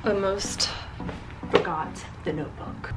Almost forgot the notebook.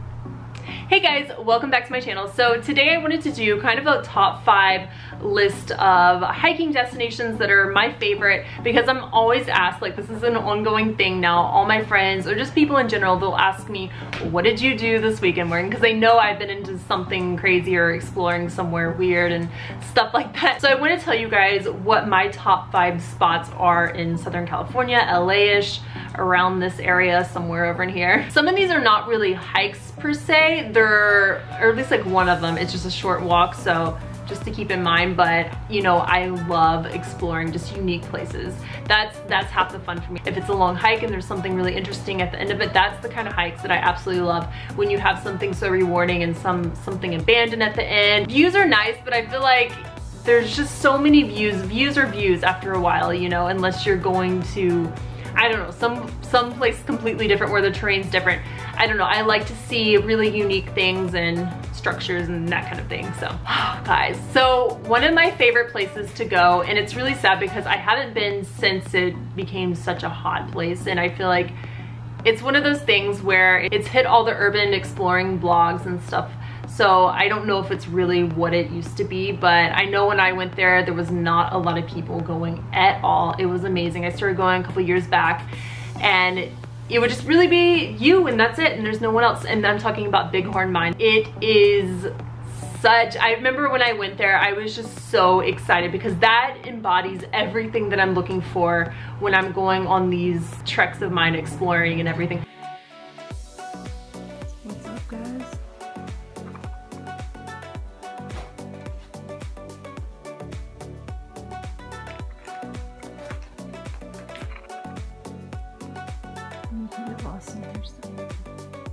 Hey guys, welcome back to my channel. So today I wanted to do kind of a top 5 list of hiking destinations that are my favorite, because I'm always asked, like, this is an ongoing thing now. All my friends or just people in general, they'll ask me, what did you do this weekend, Morgan? Because they know I've been into something crazy or exploring somewhere weird and stuff like that. So I want to tell you guys what my top 5 spots are in Southern California, LA-ish, around this area, somewhere over in here. Some of these are not really hikes per se, or at least like one of them, it's just a short walk, so just to keep in mind. But you know, I love exploring just unique places. That's half the fun for me. If it's a long hike and there's something really interesting at the end of it, that's the kind of hikes that I absolutely love, when you have something so rewarding and something abandoned at the end. Views are nice, but I feel like there's just so many views. Views are views after a while, you know, unless you're going to, I don't know, some place completely different where the terrain's different. I don't know, I like to see really unique things and structures and that kind of thing. So guys, so one of my favorite places to go, and it's really sad because I haven't been since it became such a hot place, and I feel like it's one of those things where it's hit all the urban exploring blogs and stuff. So I don't know if it's really what it used to be, but I know when I went there, there was not a lot of people going at all. It was amazing. I started going a couple years back, and it would just really be you and that's it, and there's no one else. And I'm talking about Bighorn Mine. It is such, I remember when I went there, I was just so excited because that embodies everything that I'm looking for when I'm going on these treks of mine, exploring and everything. What's up, guys?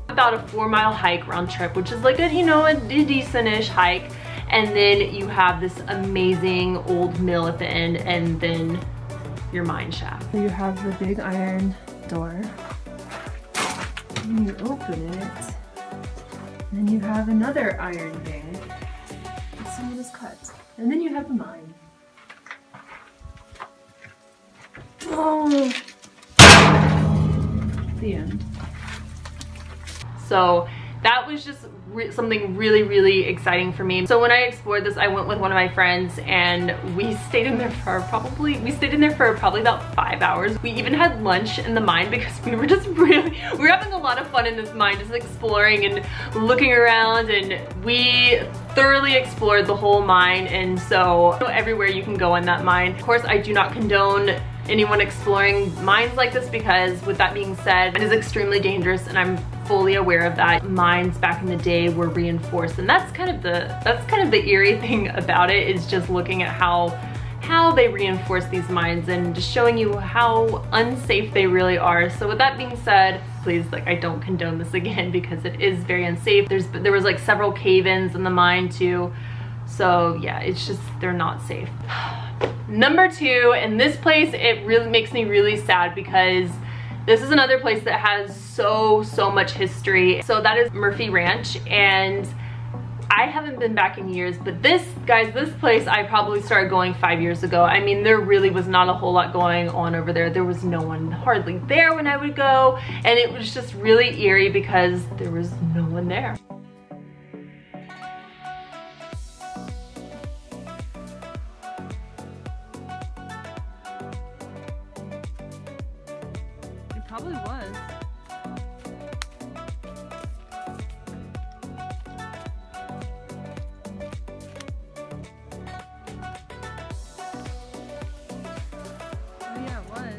About a 4-mile hike round trip, which is like a, you know, a decent-ish hike, and then you have this amazing old mill at the end, and then your mine shaft. So you have the big iron door, and you open it, and then you have another iron thing that someone has cut, and then you have the mine. Oh, the end. So that was just something really exciting for me. So when I explored this, I went with one of my friends, and we stayed in there for probably about 5 hours. We even had lunch in the mine because we were just we were having a lot of fun in this mine, just exploring and looking around, and we thoroughly explored the whole mine. And so everywhere you can go in that mine. Of course, I do not condone anyone exploring mines like this, because with that being said, it is extremely dangerous, and I'm fully aware of that. Mines back in the day were reinforced, and that's kind of the eerie thing about it, is just looking at how they reinforce these mines and just showing you how unsafe they really are. So with that being said, please, like, I don't condone this again because it is very unsafe. There was like several cave-ins in the mine too. So yeah, it's just, they're not safe. Number 2, and this place, it really makes me really sad because this is another place that has so much history. So that is Murphy Ranch, and I haven't been back in years, but this, guys, this place I probably started going 5 years ago. I mean, there really was not a whole lot going on over there. There was no one hardly there when I would go, and it was just really eerie because there was no one there. Probably was. Oh yeah, it was.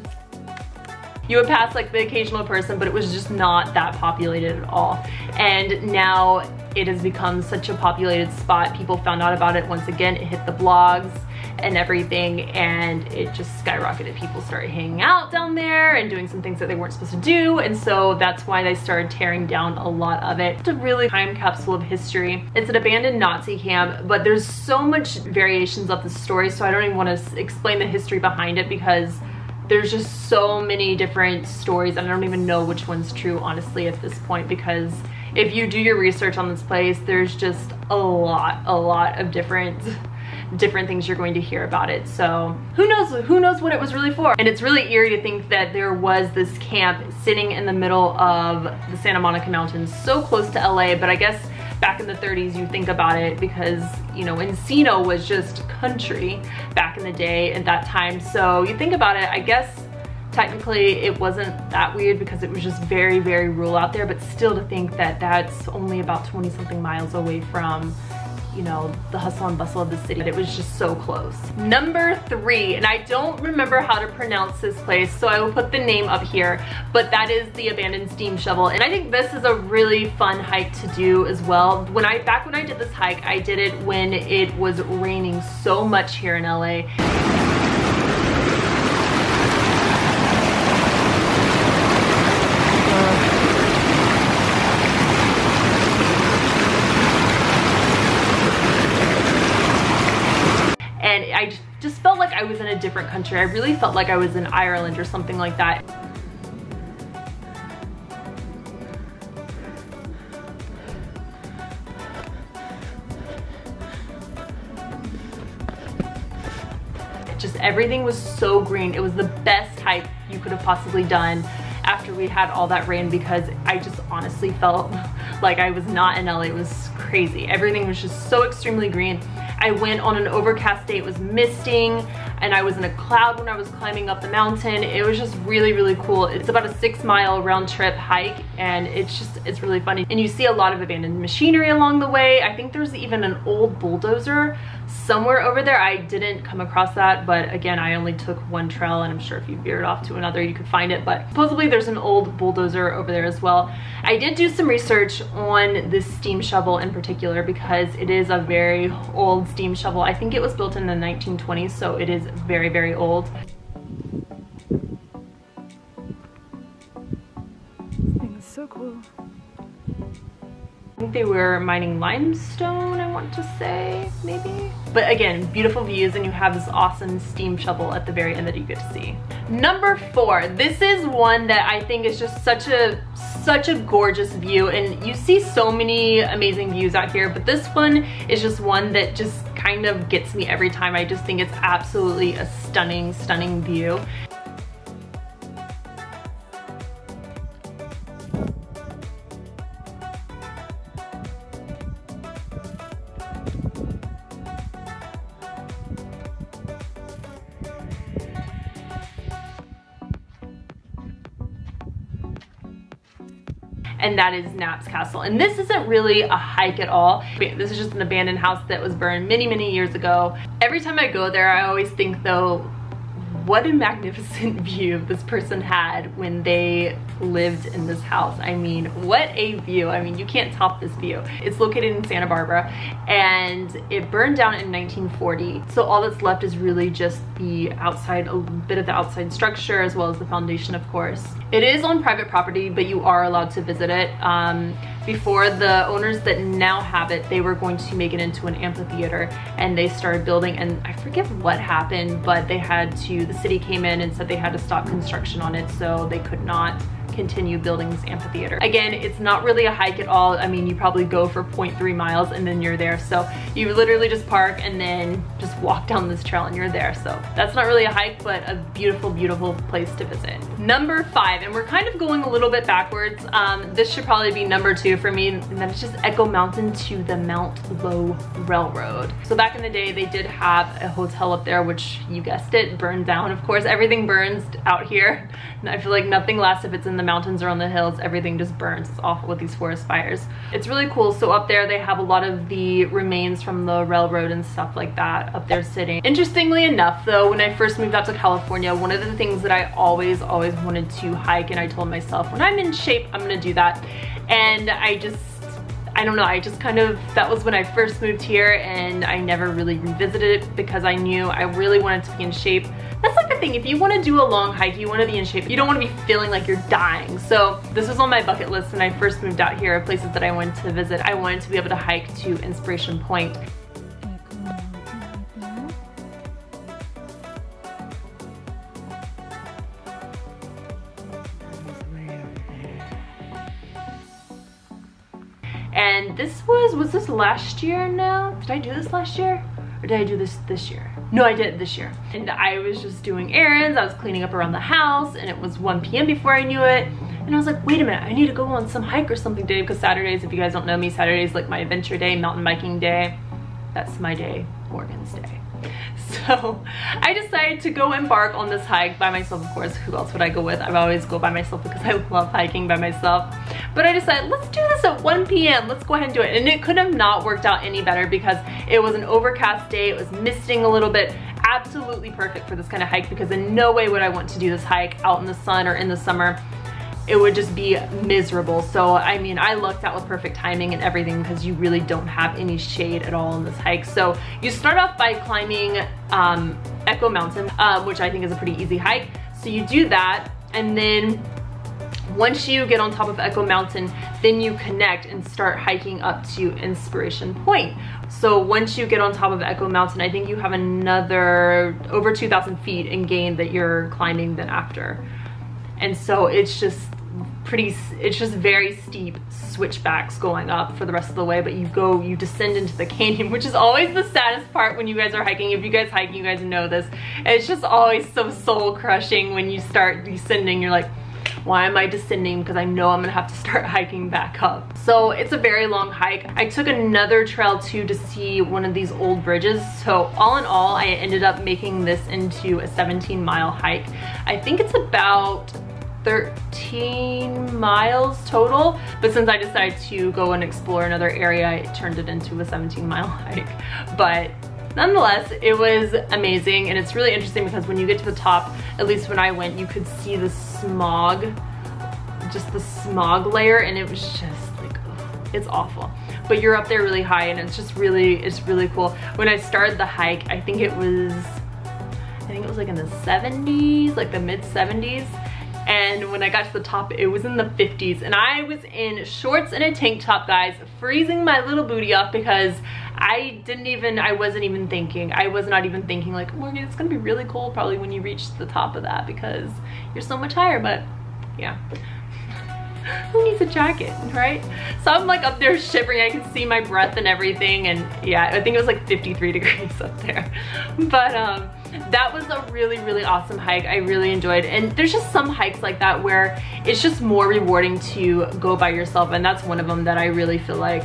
You would pass like the occasional person, but it was just not that populated at all. And now it has become such a populated spot. People found out about it once again. It hit the blogs and everything, and it just skyrocketed. People started hanging out down there and doing some things that they weren't supposed to do, and so that's why they started tearing down a lot of it. It's a really time capsule of history. It's an abandoned Nazi camp, but there's so much variations of the story, so I don't even want to explain the history behind it because there's just so many different stories, and I don't even know which one's true, honestly, at this point, because if you do your research on this place, there's just a lot of different different things you're going to hear about it. So who knows what it was really for. And it's really eerie to think that there was this camp sitting in the middle of the Santa Monica Mountains, so close to LA. But I guess back in the 30s, you think about it, because, you know, Encino was just country back in the day at that time. So you think about it, I guess technically it wasn't that weird because it was just very, very rural out there, but still to think that that's only about 20 something miles away from, you know, the hustle and bustle of the city. It was just so close. Number 3, and I don't remember how to pronounce this place, so I will put the name up here, but that is the abandoned steam shovel. And I think this is a really fun hike to do as well. Back when I did this hike, I did it when it was raining so much here in LA. And I just felt like I was in a different country. I really felt like I was in Ireland or something like that. Just everything was so green. It was the best hike you could have possibly done after we had all that rain, because I just honestly felt like I was not in LA. It was crazy. Everything was just so extremely green. I went on an overcast day, it was misting, and I was in a cloud when I was climbing up the mountain. It was just really, really cool. It's about a 6-mile round trip hike, and it's really funny. And you see a lot of abandoned machinery along the way. I think there's even an old bulldozer somewhere over there. I didn't come across that, but again, I only took one trail, and I'm sure if you veered off to another, you could find it. But supposedly there's an old bulldozer over there as well. I did do some research on this steam shovel in particular, because it is a very old steam shovel. I think it was built in the 1920s, so it is very, very old. This thing is so cool. I think they were mining limestone, I want to say, maybe. But again, beautiful views, and you have this awesome steam shovel at the very end that you get to see. Number 4, this is one that I think is just such a gorgeous view, and you see so many amazing views out here, but this one is just one that just kind of gets me every time. I just think it's absolutely a stunning, stunning view. And that is Knapp's Castle. And this isn't really a hike at all. This is just an abandoned house that was burned many, many years ago. Every time I go there, I always think though, what a magnificent view this person had when they lived in this house. I mean, what a view. I mean, you can't top this view. It's located in Santa Barbara, and it burned down in 1940. So all that's left is really just the outside, a bit of the outside structure, as well as the foundation, of course. It is on private property, but you are allowed to visit it. Before, the owners that now have it, they were going to make it into an amphitheater, and they started building, and I forget what happened, but the city came in and said they had to stop construction on it, so they could not continue building this amphitheater. Again, it's not really a hike at all. I mean, you probably go for 0.3 miles and then you're there. So you literally just park and then just walk down this trail and you're there. So that's not really a hike, but a beautiful, beautiful place to visit. Number 5, and we're kind of going a little bit backwards. This should probably be number 2 for me, and that's just Echo Mountain to the Mount Low Railroad. So back in the day, they did have a hotel up there, which you guessed it, burned down. Of course, everything burns out here. And I feel like nothing lasts if it's in the mountains or on the hills. Everything just burns. It's awful with these forest fires. It's really cool. So up there, they have a lot of the remains from the railroad and stuff like that up there sitting. Interestingly enough, though, when I first moved out to California, one of the things that I always wanted to hike, and I told myself, when I'm in shape, I'm gonna do that. And I don't know, that was when I first moved here, and I never really revisited it because I knew I really wanted to be in shape. That's like the thing, if you want to do a long hike, you want to be in shape. You don't want to be feeling like you're dying. So this was on my bucket list when I first moved out here, places that I wanted to visit. I wanted to be able to hike to Inspiration Point. And this was this last year now? Did I do this last year? Or did I do this year? No, I did it this year. And I was just doing errands. I was cleaning up around the house, and it was 1 p.m. before I knew it. And I was like, wait a minute, I need to go on some hike or something today, because Saturdays, if you guys don't know me, Saturdays like my adventure day, mountain biking day. That's my day, Morgan's day. So I decided to go embark on this hike by myself. Of course, who else would I go with? I always go by myself because I love hiking by myself. But I decided, let's do this at 1 p.m. Let's go ahead and do it. And it could have not worked out any better because it was an overcast day. It was misting a little bit. Absolutely perfect for this kind of hike, because in no way would I want to do this hike out in the sun or in the summer. It would just be miserable. So I mean, I lucked out with perfect timing and everything, because you really don't have any shade at all on this hike. So you start off by climbing Echo Mountain, which I think is a pretty easy hike. So you do that, and then once you get on top of Echo Mountain, then you connect and start hiking up to Inspiration Point. So once you get on top of Echo Mountain, I think you have another over 2,000 feet in gain that you're climbing then after. And so it's just very steep switchbacks going up for the rest of the way, but you descend into the canyon, which is always the saddest part when you guys are hiking. If you guys hike, you guys know this. It's just always so soul crushing when you start descending. You're like, why am I descending? Because I know I'm gonna have to start hiking back up. So it's a very long hike. I took another trail too to see one of these old bridges. So all in all, I ended up making this into a 17-mile hike. I think it's about 13 miles total, but since I decided to go and explore another area, I turned it into a 17-mile hike. But nonetheless, it was amazing, and it's really interesting because when you get to the top, at least when I went, you could see the smog, just the smog layer, and it was just like, ugh, it's awful. But you're up there really high, and it's really cool. When I started the hike, I think it was like in the 70s, like the mid 70s. And when I got to the top, it was in the 50s, and I was in shorts and a tank top, guys, freezing my little booty off because I was not even thinking like, Morgan, it's gonna be really cold probably when you reach the top of that because you're so much higher. But yeah, who needs a jacket, right? So I'm like up there shivering. I can see my breath and everything, and yeah, I think it was like 53 degrees up there. But that was a really awesome hike. I really enjoyed, and there's just some hikes like that where it's just more rewarding to go by yourself, and that's one of them that I really feel like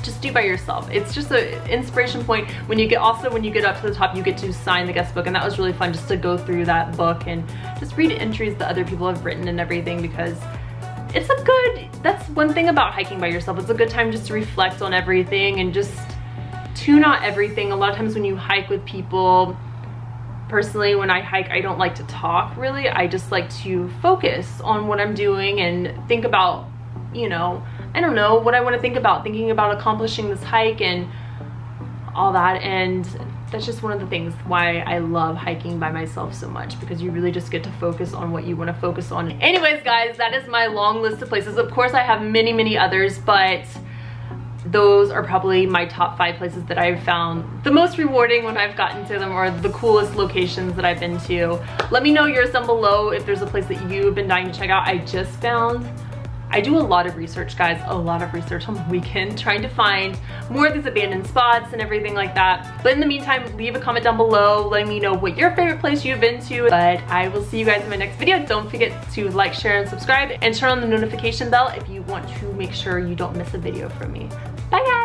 just do by yourself. It's just an inspiration point. When you get up to the top, you get to sign the guest book, and that was really fun just to go through that book and just read entries that other people have written and everything, because that's one thing about hiking by yourself. It's a good time just to reflect on everything and just tune out everything. A lot of times when you hike with people, personally, when I hike, I don't like to talk really. I just like to focus on what I'm doing and think about, you know, I don't know, what I want to think about, thinking about accomplishing this hike and all that. And that's just one of the things why I love hiking by myself so much, because you really just get to focus on what you want to focus on. Anyways, guys, that is my long list of places. Of course, I have many others, but those are probably my top 5 places that I've found the most rewarding when I've gotten to them, or the coolest locations that I've been to. Let me know yours down below if there's a place that you've been dying to check out. I do a lot of research, guys, a lot of research on the weekend, trying to find more of these abandoned spots and everything like that. But in the meantime, leave a comment down below letting me know what your favorite place you've been to. But I will see you guys in my next video. Don't forget to like, share, and subscribe, and turn on the notification bell if you want to make sure you don't miss a video from me. Bye, guys.